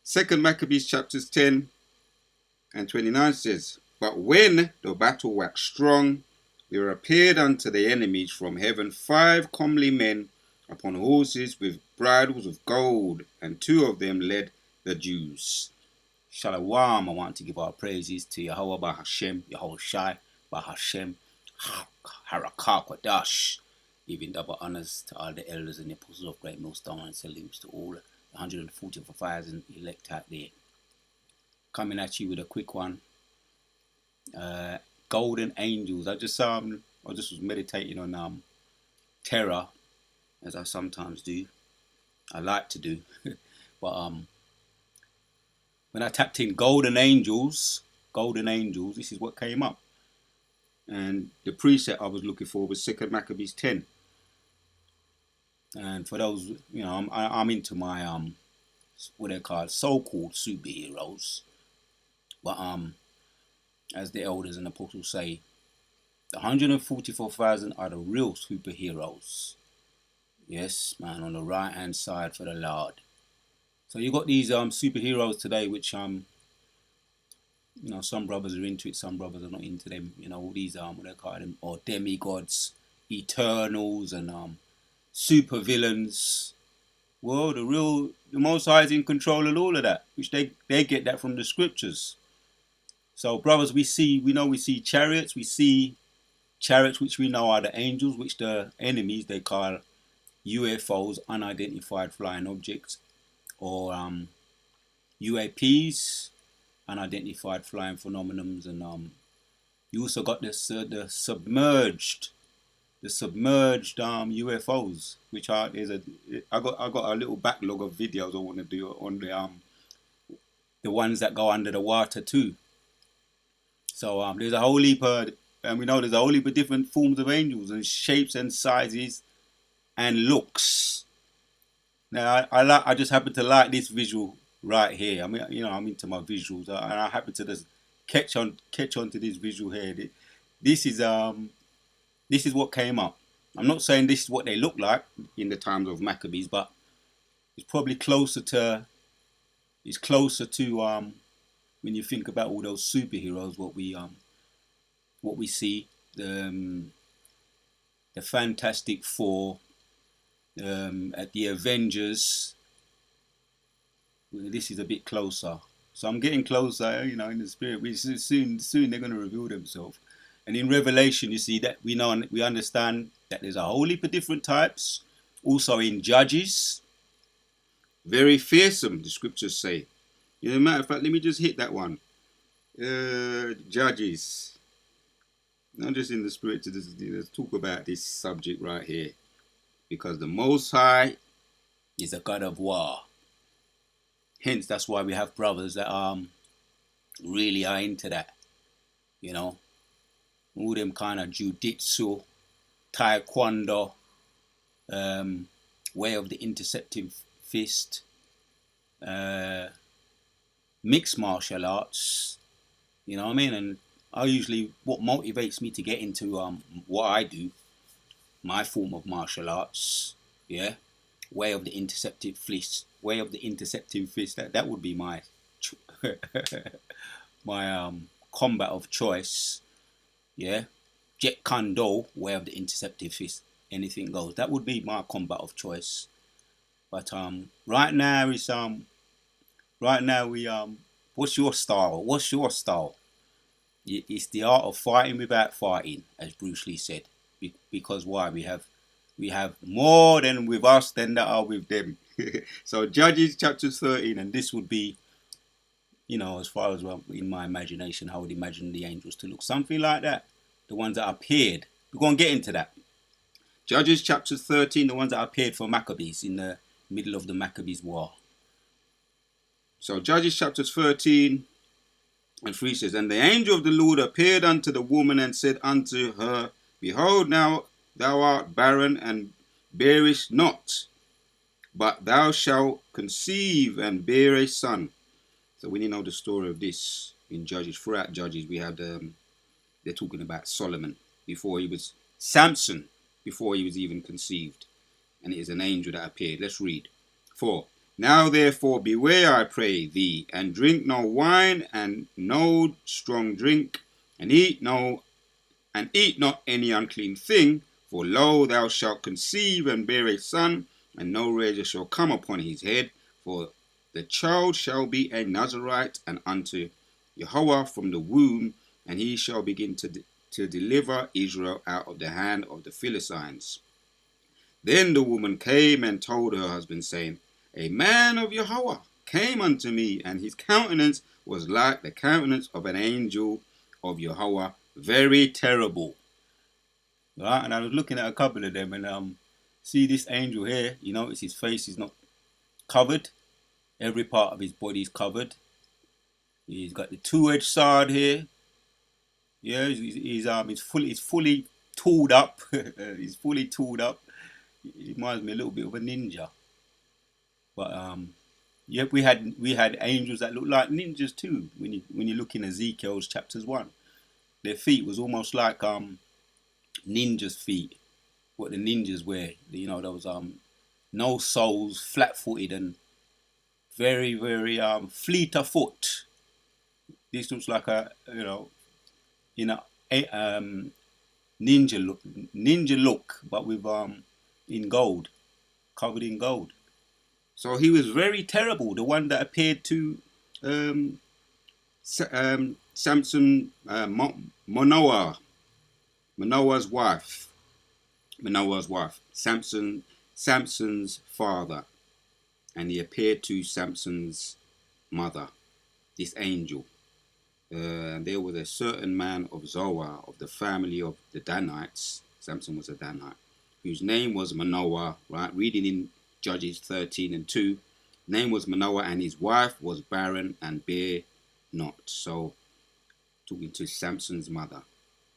Second Maccabees chapters 10 and 29 says, But when the battle waxed strong, there appeared unto the enemies from heaven 5 comely men upon horses with bridles of gold, and 2 of them led the Jews. Shalom, I want to give our praises to Yahweh Bahashem, Yahushai Bahashem, Harakah giving double honors to all the elders and the apostles of Great Millstone, and salutes to all the 144,000 elect out there. Coming at you with a quick one. Golden angels. I just was meditating on terror, as I sometimes do. I like to do, but when I tapped in golden angels, this is what came up. And the preset I was looking for was 2 Maccabees 10. And for those, I'm into my what they call so-called superheroes, but as the elders and apostles say, the 144,000 are the real superheroes. Yes, man, on the right hand side for the Lord. So you got these superheroes today, which some brothers are into it, some brothers are not into them. All these what they call them, or demigods, eternals, and super villains. Well, the Most High is in control of all of that, which they get that from the scriptures. So, brothers, we see chariots. We see chariots, which we know are the angels, which the enemies they call UFOs, unidentified flying objects, or UAPs, unidentified flying phenomenons, and you also got this the submerged UFOs, which I got a little backlog of videos I want to do on the ones that go under the water too. So there's a whole heap of, and we know there's a whole heap of different forms of angels and shapes and sizes and looks. Now I just happen to like this visual right here. I mean, I'm into my visuals, and I happen to just catch on to this visual here. This is what came up. I'm not saying this is what they look like in the times of Maccabees, but it's probably closer to when you think about all those superheroes, what we see, the Fantastic Four, at the Avengers. This is a bit closer, so I'm getting closer, in the spirit. Soon they're going to reveal themselves. And in Revelation, you see that we understand that there's a whole heap of different types. Also in Judges, very fearsome, the scriptures say. Matter of fact, let me just hit that one. Judges. I'm just in the spirit to let's talk about this subject right here. Because the Most High is a God of war. Hence, that's why we have brothers that really are into that. All them kind of jiu-jitsu, taekwondo, way of the intercepting fist, mixed martial arts, you know what I mean? And what motivates me to get into what I do, my form of martial arts, way of the intercepting fist, that would be my my combat of choice, Jet Kune-Do, way of the intercepting fist, anything goes. That would be my combat of choice. But right now we what's your style? It's the art of fighting without fighting, as Bruce Lee said. Because why? We have more than with us than that are with them. So Judges chapter 13, and this would be, as far as in my imagination, I would imagine the angels to look something like that. The ones that appeared. We're going to get into that. Judges chapter 13, the ones that appeared for Maccabees in the middle of the Maccabees war. So Judges chapter 13 and 3 says, And the angel of the Lord appeared unto the woman and said unto her, Behold, now thou art barren and bearest not, but thou shalt conceive and bear a son. So when you know the story of this in Judges, throughout Judges, we had they're talking about Solomon Samson before he was even conceived, and it is an angel that appeared. Let's read. 4. Now therefore beware, I pray thee, and drink no wine and no strong drink, and eat not any unclean thing, for lo, thou shalt conceive and bear a son, and no razor shall come upon his head, for the child shall be a Nazarite and unto Jehovah from the womb, and he shall begin to deliver Israel out of the hand of the Philistines. Then the woman came and told her husband, saying, A man of Jehovah came unto me, and his countenance was like the countenance of an angel of Jehovah, very terrible. Right? And I was looking at a couple of them, and see this angel here. You notice his face is not covered. Every part of his body is covered. He's got the two-edged sword here. Yeah, he's fully tooled up. He's fully tooled up. He reminds me a little bit of a ninja. But yeah, we had angels that looked like ninjas too. When you look in Ezekiel's chapters 1, their feet was almost like ninjas' feet. What the ninjas wear. You know, there was no soles, flat-footed, and very, very fleet of foot. This looks like a ninja look, but with in gold, covered in gold. So he was very terrible. The one that appeared to Samson, Manoah's wife, Samson's father, and he appeared to Samson's mother, this angel. There was a certain man of Zoar, of the family of the Danites. Samson was a Danite, whose name was Manoah. Right, reading in Judges 13:2, name was Manoah, and his wife was barren and bare not. So, talking to Samson's mother,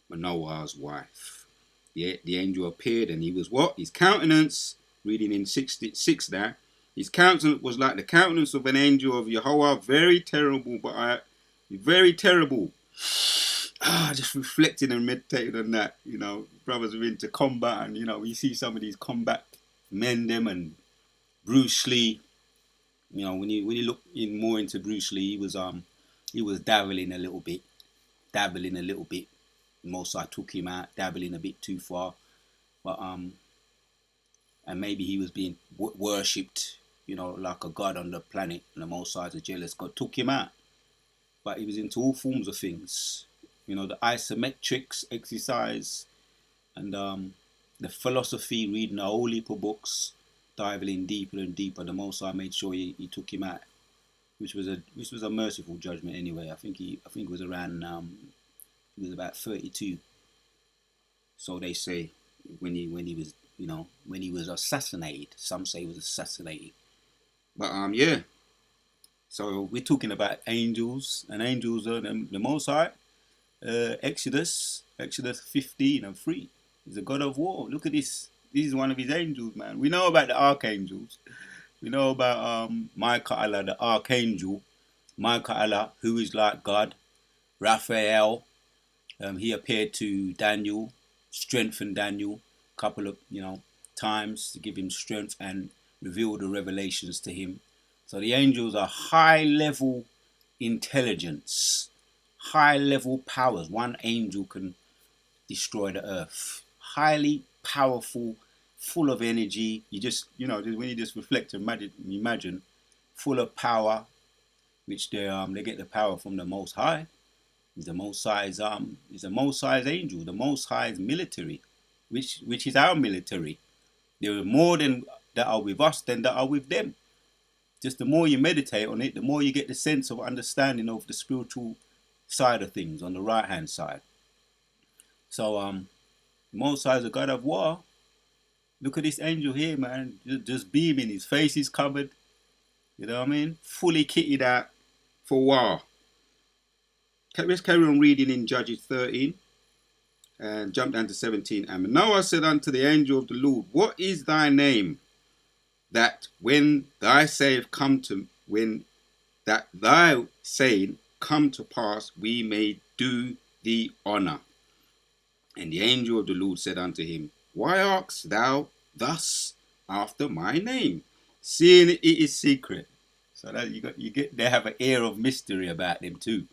Manoah's wife. The angel appeared, and he was what? His countenance, reading in 66 there, his countenance was like the countenance of an angel of Jehovah, very terrible, very terrible. Just reflecting and meditating on that. You know, brothers are into combat, and you know, we see some of these combat men, them and Bruce Lee. You know, when you look in more into Bruce Lee, he was dabbling a little bit. Most I took him out, dabbling a bit too far, but and maybe he was being worshipped, you know, like a god on the planet, and the Most High, a jealous God, took him out. But he was into all forms of things, you know, the isometrics exercise, and the philosophy, reading a whole heap of books, diving in deeper and deeper. The Most High made sure he took him out, which was a merciful judgment anyway. I think it was around he was about 32. So they say when he was, you know, when he was assassinated. Some say he was assassinated. But yeah. So we're talking about angels, and angels are the Most High. Exodus 15:3. He's a God of war. Look at this. This is one of his angels, man. We know about the archangels. We know about Michael, the archangel. Michael, who is like God. Raphael. He appeared to Daniel, strengthened Daniel a couple of times to give him strength and reveal the revelations to him. So the angels are high-level intelligence, high-level powers. One angel can destroy the earth. Highly powerful, full of energy. You just, when you just reflect and imagine, full of power, which they get the power from the Most High. The Most High is the Most High's angel. The Most High's military, which is our military. There are more than that are with us than that are with them. Just the more you meditate on it, the more you get the sense of understanding of the spiritual side of things on the right hand side. So Most High is a God of war. Look at this angel here, man. Just beaming. His face is covered. You know what I mean? Fully kitted out for war. Let's carry on reading in Judges 13 and jump down to 17. And Manoah said unto the angel of the Lord, What is thy name? That when thy saying come to pass, we may do thee honor. And the angel of the Lord said unto him, Why askest thou thus after my name? seeing it is secret. So that they have an air of mystery about them too.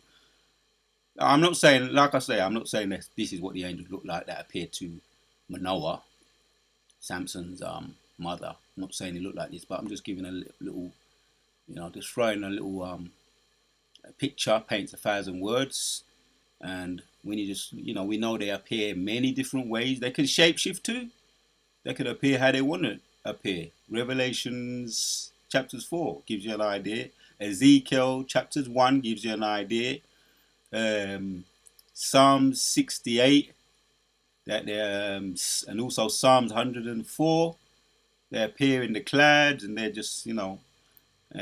I'm not saying, like I say, I'm not saying that this is what the angels look like that appeared to Manoah, Samson's mother. I'm not saying they look like this, but I'm just giving a little, just throwing a little a picture paints 1,000 words. And when you just, we know they appear many different ways. They can shapeshift too. They can appear how they want to appear. Revelations chapters 4 gives you an idea. Ezekiel chapters 1 gives you an idea. Psalms 68, and also Psalms 104. They appear in the clouds, and they're just, and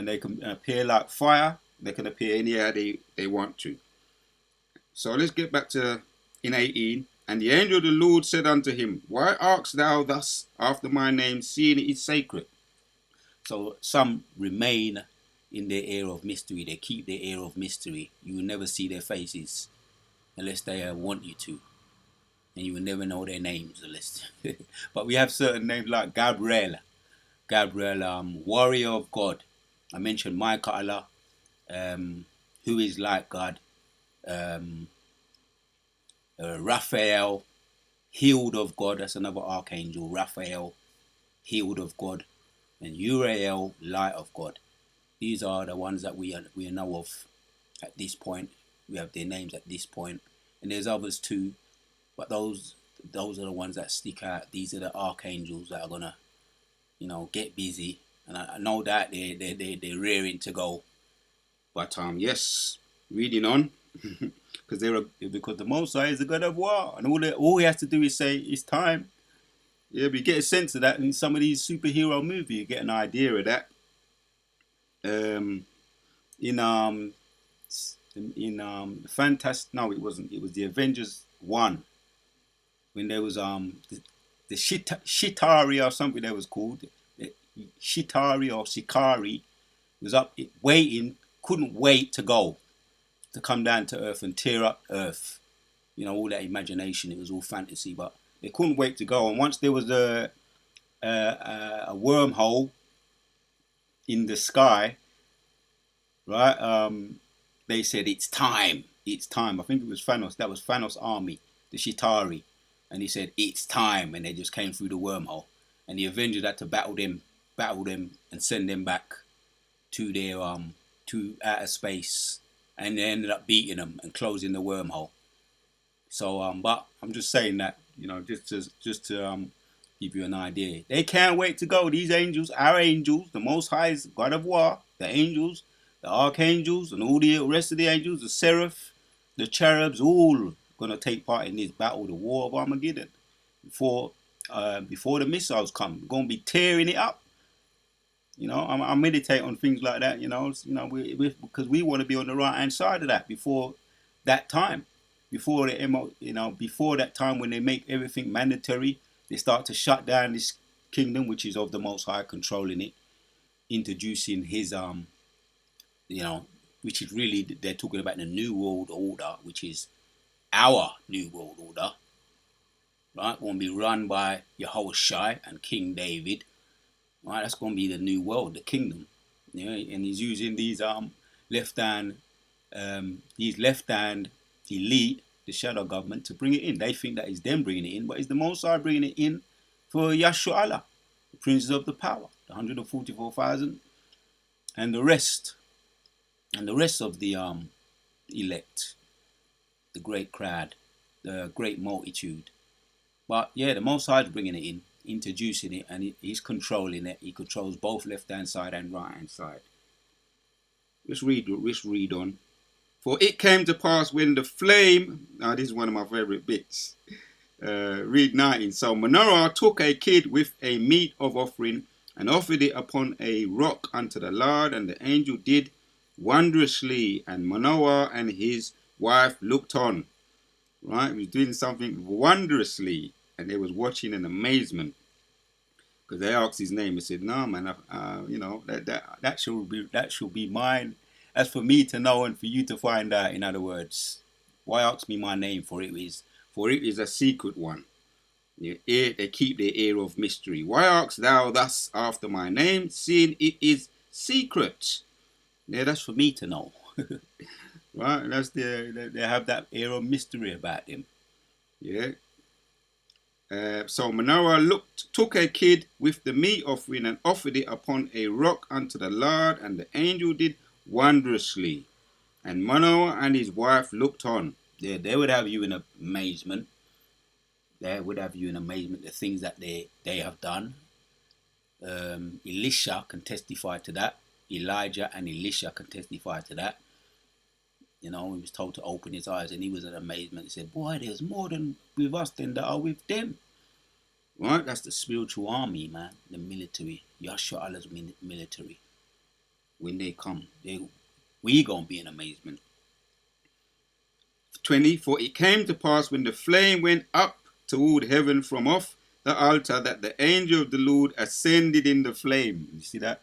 they can appear like fire. They can appear anyhow they want to. So let's get back to in 18. And the angel of the Lord said unto him, Why askest thou thus after my name, seeing it is sacred? So some remain in their air of mystery. They keep their air of mystery. You will never see their faces unless they want you to. And you will never know their names unless. But we have certain names like Gabriel, warrior of God. I mentioned Michael, who is like God. Raphael, healed of God. That's another archangel. Raphael, healed of God, and Uriel, light of God. These are the ones that we know of at this point. We have their names at this point, and there's others too, but those are the ones that stick out. These are the archangels that are gonna, get busy, and I know that they're rearing to go. But yes, reading on. Because the Most High is the God of war, and all he has to do is say it's time. Yeah, but you get a sense of that in some of these superhero movies. You get an idea of that. Fantastic. No, it wasn't. It was the Avengers 1 when there was the Shitari or something that was called. Shitari or Shikari was up waiting, couldn't wait to go. To come down to Earth and tear up Earth, all that imagination. It was all fantasy, but they couldn't wait to go. And once there was a wormhole in the sky, right? They said it's time. It's time. I think it was Thanos. That was Thanos' army, the Shitari, and he said it's time, and they just came through the wormhole. And the Avengers had to battle them, and send them back to their to outer space. And they ended up beating them and closing the wormhole. So, but I'm just saying that, just to give you an idea. They can't wait to go. These angels, our angels, the Most High God of War, the angels, the archangels, and all the rest of the angels, the seraph, the cherubs, all gonna take part in this battle, the War of Armageddon. Before the missiles come, we're gonna be tearing it up. I meditate on things like that. Because we want to be on the right hand side of that before that time, before that time when they make everything mandatory, they start to shut down this kingdom, which is of the Most High, controlling it, introducing his which is really they're talking about the New World Order, which is our New World Order, right? Going to be run by Yahushua and King David. Right, that's going to be the new world, the kingdom. And he's using these left-hand elite, the shadow government, to bring it in. They think that it's them bringing it in, but it's the Most High bringing it in for Yahshua Allah, the princes of the power, the 144,000, and the rest of the elect, the great crowd, the great multitude. But yeah, the Most High is bringing it in, introducing it, and he's controlling it. He controls both left-hand side and right-hand side. Let's read on. For it came to pass when the flame... Now, this is one of my favorite bits. Read 19. So Manoah took a kid with a meat of offering and offered it upon a rock unto the Lord, and the angel did wondrously, and Manoah and his wife looked on. Right? He was doing something wondrously, and they was watching in amazement. Because they asked his name, he said, "No, man, that shall be mine. As for me to know and for you to find out." In other words, why ask me my name? For it is a secret one. They keep their ear of mystery. Why ask thou thus after my name, seeing it is secret? Yeah, that's for me to know. Right? They have that air of mystery about him. Yeah. So Manoah took a kid with the meat offering and offered it upon a rock unto the Lord, and the angel did wondrously. And Manoah and his wife looked on. Yeah, they would have you in amazement. They would have you in amazement, the things that they have done. Elisha can testify to that. Elijah and Elisha can testify to that. You know, he was told to open his eyes, and he was in amazement. He said, boy, there's more than with us than that are with them. Right? That's the spiritual army, man. The military. Yahshua Allah's military. When they come, we gonna be in amazement. 20. For it came to pass when the flame went up toward heaven from off the altar, that the angel of the Lord ascended in the flame. You see that?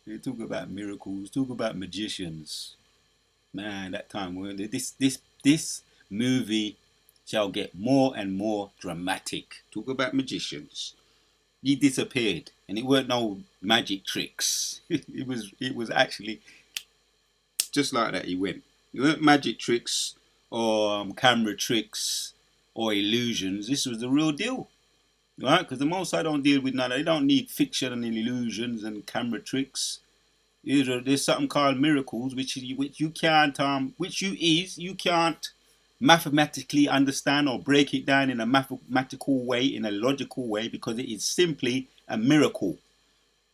They talk about miracles, talk about magicians. Man, that time when this movie shall get more and more dramatic. Talk about magicians. He disappeared, and it weren't no magic tricks. it was actually just like that. He went. It weren't magic tricks or camera tricks or illusions. This was the real deal, right? Because the Most High don't deal with none. They don't need fiction and illusions and camera tricks. There's something called miracles, which you can't mathematically understand or break it down in a mathematical way, in a logical way, because it is simply a miracle.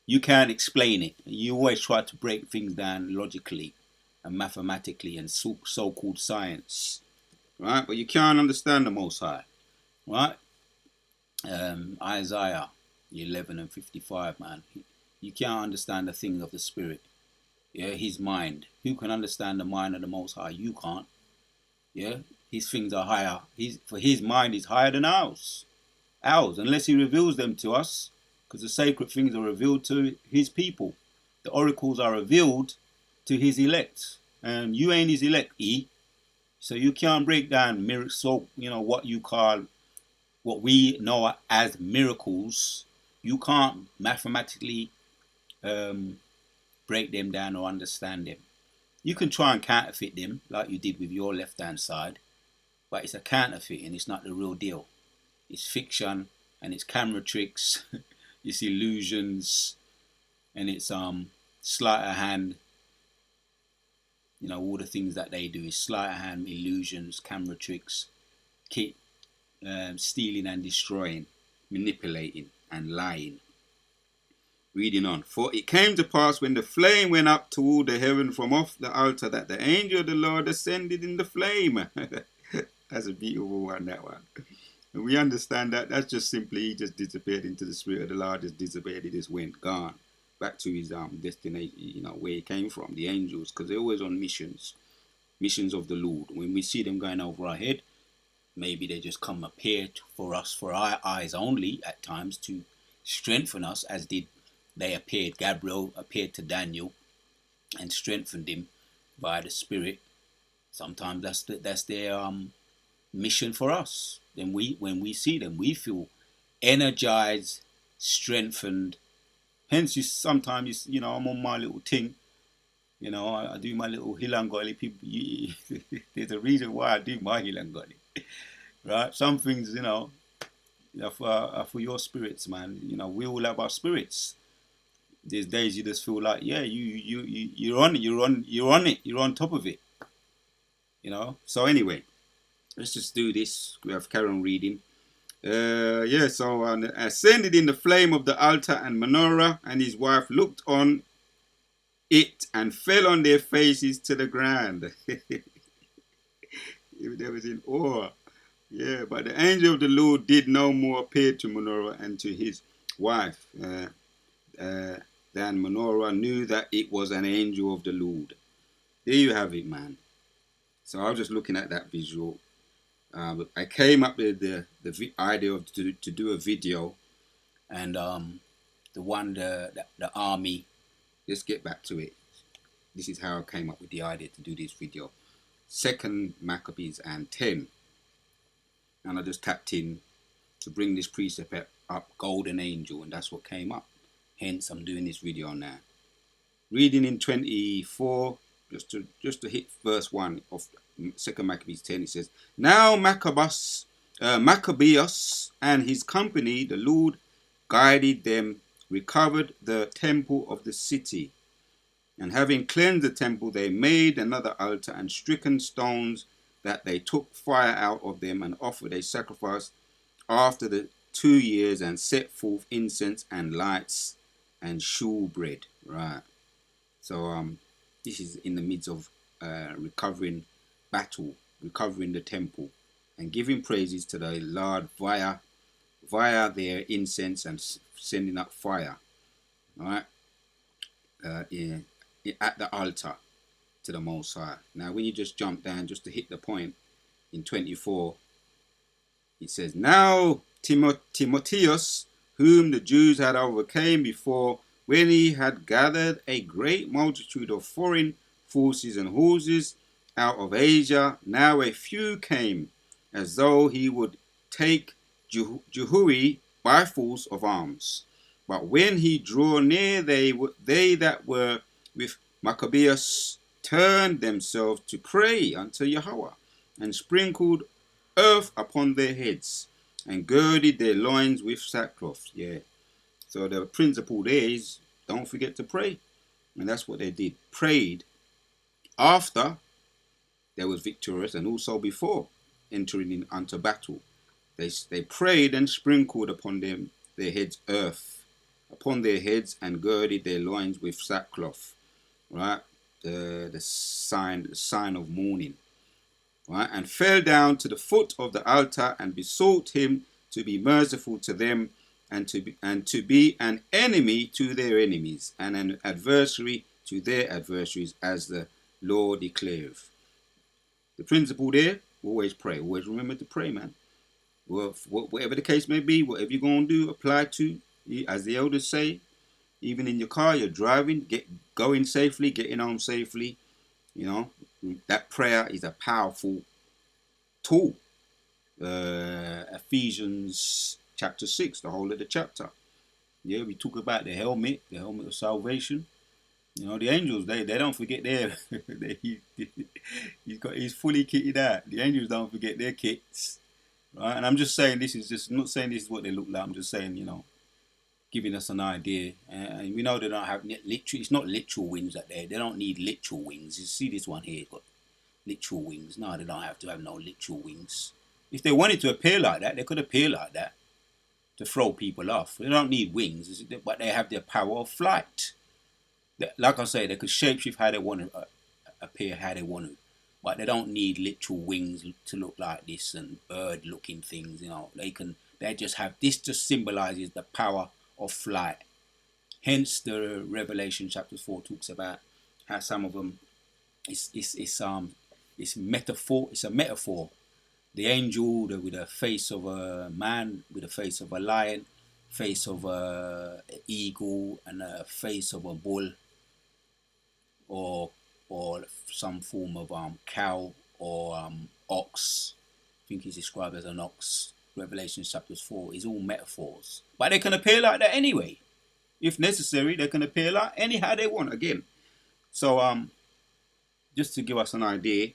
You can't explain it. You always try to break things down logically and mathematically and so-called science, right? But you can't understand the Most High, right? Isaiah 11:55, man. You can't understand the things of the Spirit. Yeah, his mind. Who can understand the mind of the Most High? You can't. Yeah, his things are higher. For his mind is higher than ours. Unless he reveals them to us, because the sacred things are revealed to his people. The oracles are revealed to his elect, and you ain't his elect, so you can't break down miracles. So what we know as miracles, you can't mathematically break them down or understand them. You can try and counterfeit them like you did with your left hand side, but it's a counterfeit and it's not the real deal. It's fiction and it's camera tricks, it's illusions, and it's sleight of hand. You know, all the things that they do is sleight of hand, illusions, camera tricks, stealing and destroying, manipulating and lying. Reading on. For it came to pass when the flame went up toward the heaven from off the altar, that the angel of the Lord ascended in the flame. That's a beautiful one, that one. And we understand that that's just simply he just disappeared into the Spirit of the Lord, just disappeared, he just went, gone. Back to his destination, where he came from, the angels, because they're always on missions of the Lord. When we see them going over our head, maybe they just come appear for us, for our eyes only at times, to strengthen us, as did they appeared. Gabriel appeared to Daniel and strengthened him by the Spirit. Sometimes that's their mission for us. Then when we see them, we feel energized, strengthened. Hence, sometimes I'm on my little thing. I do my little Hilangoli. People, there's a reason why I do my Hilangoli, right? Some things, are for your spirits, man. We all have our spirits. There's days you just feel like, yeah, you're on it, you're on top of it. So anyway, let's just do this. We have carry on reading. So ascended in the flame of the altar, and Manoah and his wife looked on it and fell on their faces to the ground. They was in awe. Yeah, but the angel of the Lord did no more appear to Manoah and to his wife. Then Manoah knew that it was an angel of the Lord. There you have it, man. So I was just looking at that visual. I came up with the idea of to do a video, and the army. Let's get back to it. This is how I came up with the idea to do this video. 2 Maccabees and 10, and I just tapped in to bring this precept up, golden angel, and that's what came up. Hence, I'm doing this video now. Reading in 24, just to hit verse 1 of 2 Maccabees 10, it says, Now Maccabeus and his company, the Lord guided them, recovered the temple of the city. And having cleansed the temple, they made another altar and stricken stones that they took fire out of them and offered a sacrifice after the 2 years and set forth incense and lights and shewbread. Right. So this is in the midst of recovering the temple and giving praises to the Lord via their incense and sending up fire. All right. At the altar to the Most High. Now, when you just jump down, just to hit the point, in 24, it says, Now Timotheus, whom the Jews had overcame before, when he had gathered a great multitude of foreign forces and horses out of Asia, now a few came, as though he would take Jehui by force of arms. But when he drew near, they that were with Maccabeus turned themselves to pray unto Yahweh, and sprinkled earth upon their heads, and girded their loins with sackcloth. Yeah. So the principle there is, don't forget to pray. And that's what they did. Prayed after they was victorious, and also before entering into battle. They prayed and sprinkled upon their heads earth upon their heads, and girded their loins with sackcloth. Right, the sign of mourning. Right, and fell down to the foot of the altar and besought him to be merciful to them, and to be an enemy to their enemies, and an adversary to their adversaries, as the Lord declareth. The principle there: always pray. Always remember to pray, man. Well, whatever the case may be, whatever you're going to do, apply to, as the elders say. Even in your car, you're driving, going safely, getting home safely. You know, that prayer is a powerful tool. Ephesians chapter 6, the whole of the chapter. Yeah, we talk about the helmet of salvation. You know, the angels, they don't forget their, he's fully kitted out. The angels don't forget their kits. Right? And I'm just saying, I'm not saying this is what they look like. I'm just saying, you know, giving us an idea, and we know they don't have it's not literal wings up there. They don't need literal wings. You see this one here, got literal wings. No, they don't have to have no literal wings. If they wanted to appear like that, they could appear like that to throw people off. They don't need wings, but they have their power of flight. Like I say, they could shapeshift how they want to appear, how they want to, but they don't need literal wings to look like this and bird-looking things. You know, they just have this. Just symbolizes the power of flight. Hence the Revelation chapter 4 talks about how some of them it's metaphor. It's a metaphor. The angel with a face of a man, with a face of a lion, face of a eagle, and a face of a bull, or some form of cow or ox. I think he's described as an ox. Revelation chapter 4 is all metaphors, but they can appear like that anyway. If necessary, they can appear like anyhow they want again. So just to give us an idea.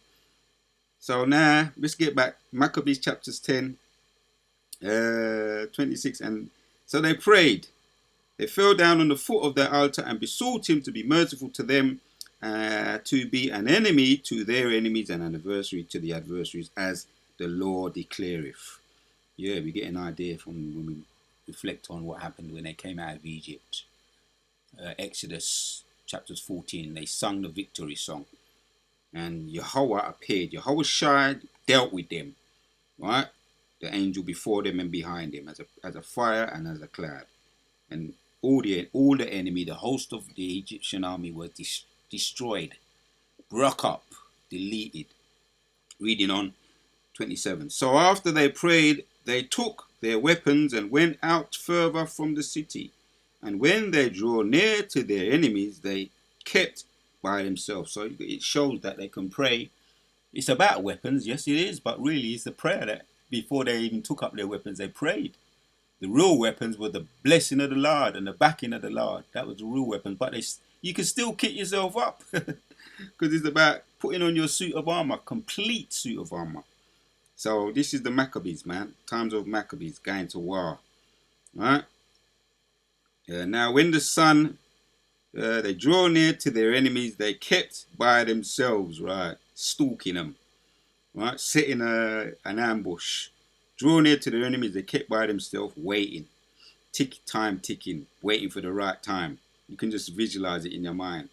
So now let's get back. Maccabees chapters 10, 26, and so they prayed. They fell down on the foot of their altar and besought him to be merciful to them, to be an enemy to their enemies and an adversary to the adversaries, as the Lord declareth. Yeah, we get an idea from when we reflect on what happened when they came out of Egypt. Exodus chapters 14, they sung the victory song. And Yahweh appeared. Yahweh Shai dealt with them. Right? The angel before them and behind them as a fire and as a cloud. And all the enemy, the host of the Egyptian army was destroyed, broke up, deleted. Reading on 27. So after they prayed, they took their weapons and went out further from the city. And when they drew near to their enemies, they kept by themselves. So it shows that they can pray. It's about weapons, yes it is, but really it's the prayer before they even took up their weapons, they prayed. The real weapons were the blessing of the Lord and the backing of the Lord. That was the real weapons. But you can still kick yourself up because it's about putting on your suit of armor, complete suit of armor. So this is the Maccabees, man. Times of Maccabees going to war. Right? Now, when the sun, they draw near to their enemies, they kept by themselves, right? Stalking them, right? Setting an ambush. Draw near to their enemies, they kept by themselves, waiting. Time ticking, waiting for the right time. You can just visualize it in your mind.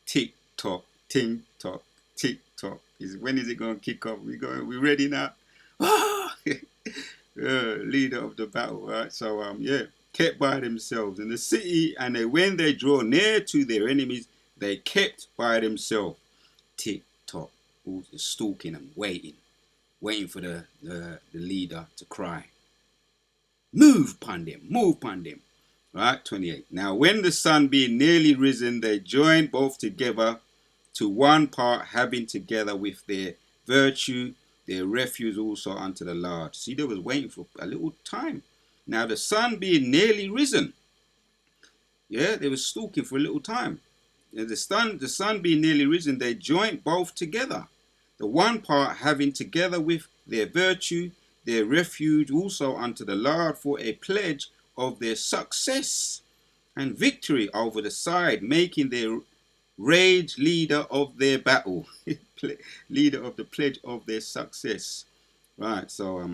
Tick tock, ting tock, tick tock. When is it going to kick off? We ready now? Leader of the battle, right? So yeah, kept by themselves in the city, and when they draw near to their enemies, they kept by themselves. Tick tock, stalking them, waiting for the leader to cry. Move upon them, move upon them. Right, 28. Now when the sun being nearly risen, they joined both together to one part, having together with their virtue their refuge also unto the Lord. See, they was waiting for a little time. Now the sun being nearly risen, yeah, they was stalking for a little time. And the sun being nearly risen, they joined both together. The one part having together with their virtue their refuge also unto the Lord for a pledge of their success and victory over the side, making their rage leader of their battle, leader of the pledge of their success. Right, so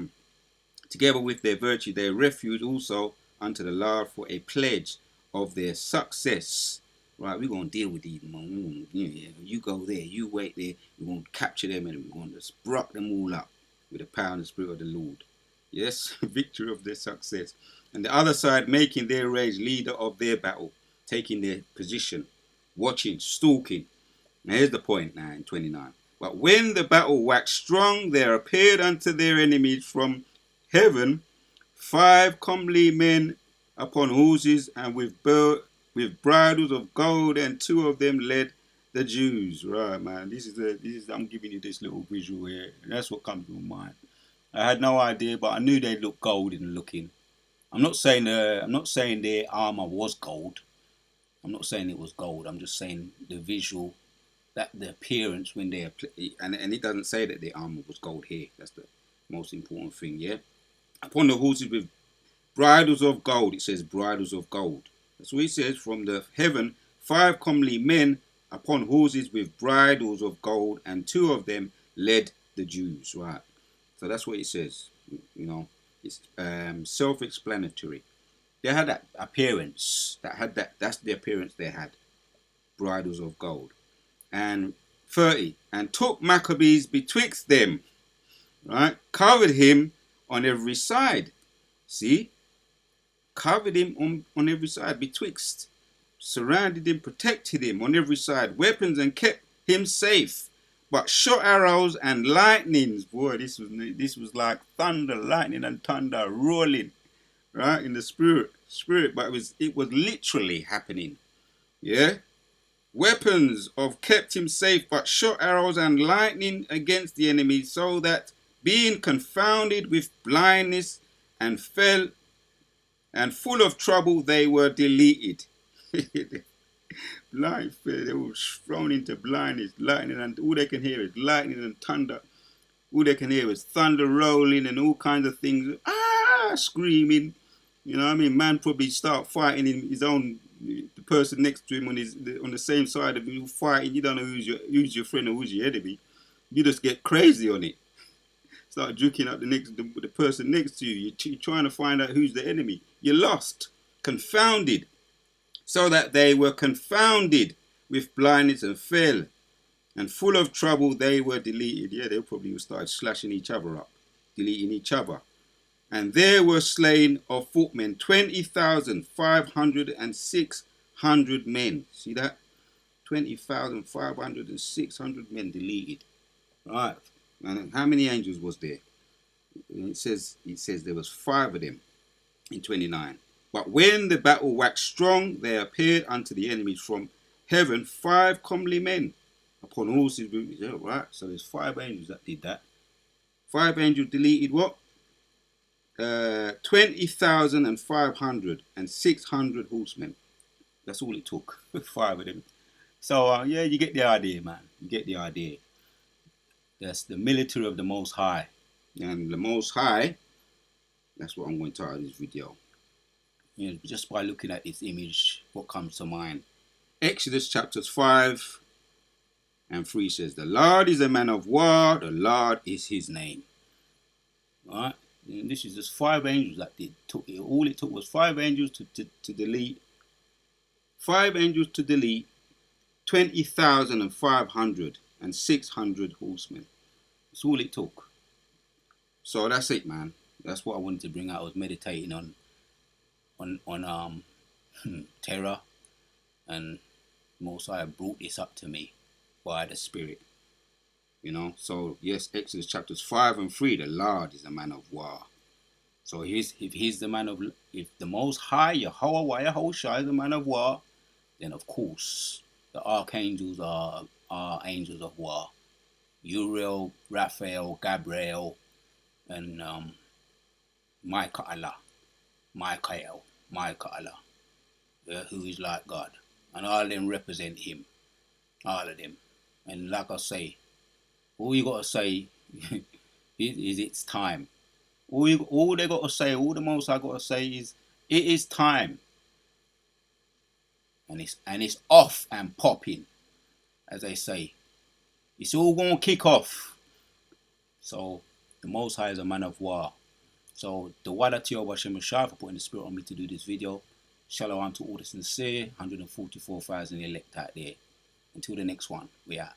together with their virtue, their refuge also unto the Lord for a pledge of their success. Right, we're going to deal with these. You go there, you wait there, we're going to capture them and we're going to sprout them all up with the power and the spirit of the Lord. Yes, victory of their success. And the other side, making their rage leader of their battle, taking their position, watching, stalking. Now here's the point now in 29. But when the battle waxed strong, there appeared unto their enemies from heaven 5 comely men upon horses and with bridles of gold, and 2 of them led the Jews. Right, man. This is I'm giving you this little visual here. That's what comes to mind. I had no idea, but I knew they looked golden looking. I'm not saying their armor was gold. I'm not saying it was gold. I'm just saying the visual, that the appearance when they and it doesn't say that their armor was gold here. That's the most important thing, yeah. Upon the horses with bridles of gold. It says bridles of gold. That's what it says. From the heaven 5 comely men upon horses with bridles of gold, and 2 of them led the Jews. Right. So that's what it says. You know, it's self-explanatory. They had that appearance. That's the appearance they had. Bridles of gold. And 30. And took Maccabees betwixt them. Right. Covered him on every side. See? Covered him on every side, betwixt. Surrounded him, protected him on every side. Weapons, and kept him safe. But shot arrows and lightnings. Boy, this was like thunder, lightning and thunder rolling. Right? In the spirit. But it was literally happening. Yeah? Weapons of kept him safe, but shot arrows and lightning against the enemy, so that being confounded with blindness and fell and full of trouble, they were deleted. Blind, they were thrown into blindness, lightning, and all they can hear is lightning and thunder. All they can hear is thunder rolling and all kinds of things. Screaming. You know what I mean? Man probably start fighting in his own, the person next to him on the same side of you fighting. You don't know who's your friend or who's your enemy. You just get crazy on it. Start juking up the person next to you. You're trying to find out who's the enemy. You're lost, confounded, so that they were confounded with blindness and fell, and full of trouble they were deleted. Yeah, they probably would start slashing each other up, deleting each other. And there were slain of footmen 20,500 and 600 men. See that? 20,500 and 600 men deleted. Right. And how many angels was there? It says there was 5 of them in 29. But when the battle waxed strong, there appeared unto the enemies from heaven 5 comely men upon horses. Right? So there's 5 angels that did that. 5 angels deleted what? 20,500 and 600 horsemen. That's all it took. 5 of them. So yeah, you get the idea, man. You get the idea. That's the military of the Most High. And the Most High, that's what I'm going to title this video. You know, just by looking at this image, what comes to mind? Exodus chapters 5 and 3 says, the Lord is a man of war, the Lord is his name. Alright? And this is just 5 angels that did. All it took was 5 angels to delete. 5 angels to delete 20,500 and 600 horsemen. That's all it took. So that's it, man. That's what I wanted to bring out. I was meditating on terror, and Mosiah brought this up to me by the Spirit. You know, so yes, Exodus chapters 5 and 3, the Lord is a man of war. So if the Most High, Yahweh Yahushua is a man of war, then of course the archangels are angels of war. Uriel, Raphael, Gabriel, and Michael, who is like God. And all of them represent him. All of them. And like I say, all you got to say is it's time. All they got to say, all the Most I got to say is, it is time. And it's off and popping, as they say. It's all going to kick off. So the Most High is a man of war. So the Wadati of Hashem Shah for putting the Spirit on me to do this video. Shalom to all the sincere 144,000 elect out there. Until the next one, we out.